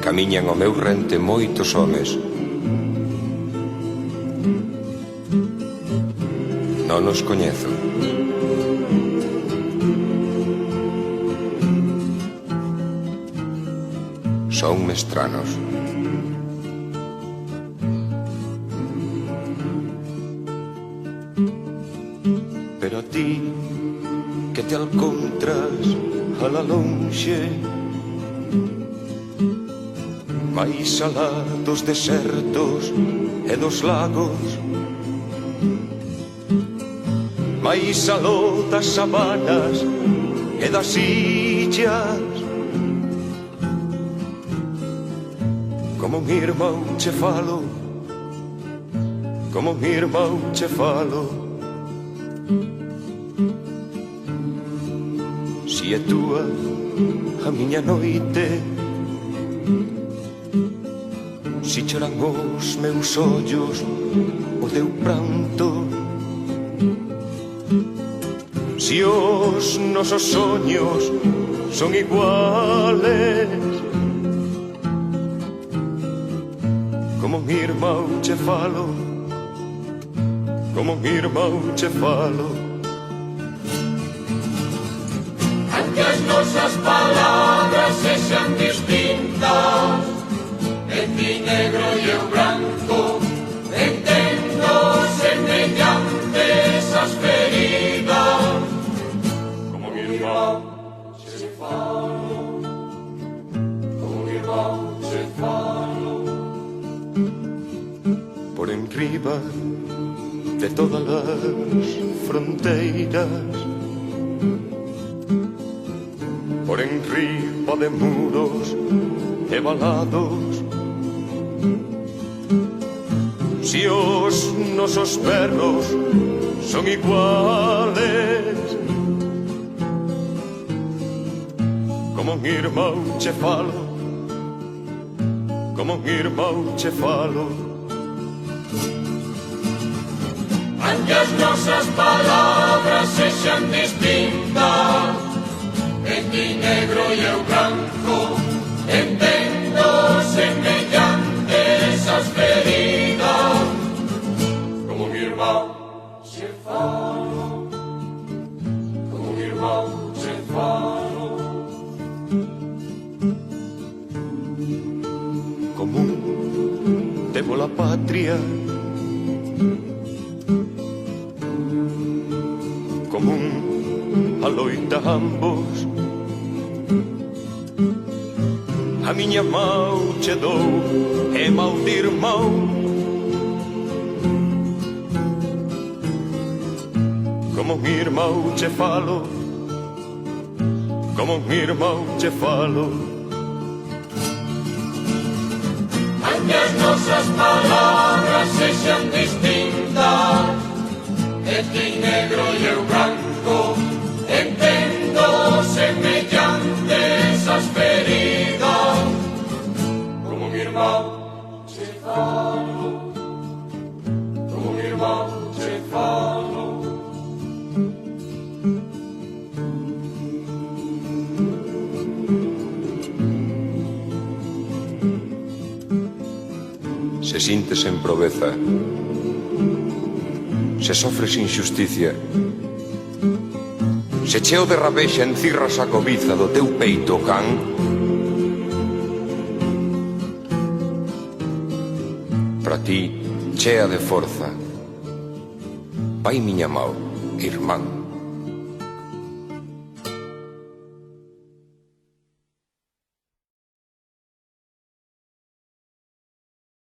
Camiñan ao meu rente moitos homes. Non os coñezo. Son mestranos. Pero a ti, que te alcontras a la lonxe, máis alá dos desertos e dos lagos, máis aló das sabanas e das illas, como mi irmão che falo, como mi irmão che falo. Si é túa a miña noite, si choran os meus ollos o teu pranto, si os nosos soños son iguales, como mi irmão che falo, como mi irmão che falo. Aunque as nosas palabras sexan distintas, en ti negro e eu branco, entendo semellantes as feridas, como mi irmão che falo, como mi irmão che falo. Por enriba de todas as fronteiras, por enriba de muros e valados, si os nosos perros son iguales, como mi irmão che falo, como mi irmão che falo. Aunque as nosas palabras sexan distintas, en ti negro e eu branco, entendo semellantes as feridas, como mi irmão che falo, como mi irmão che falo. Común temo la patria, común a loita ambos, a miña mau che dou e mau de irmão, como mi irmão che falo, como mi irmão che falo. Aunque as nosas palabras sexan distintas, en ti negro e eu branco, entendo semellantes as feridas, como mi irmão che falo, como mi irmão che falo. Se sintes en proveza, se sofres injusticia, se cheo de rabexa encirras a cobiza do teu peito can, para ti, chea de forza, vai miña mau, irmán.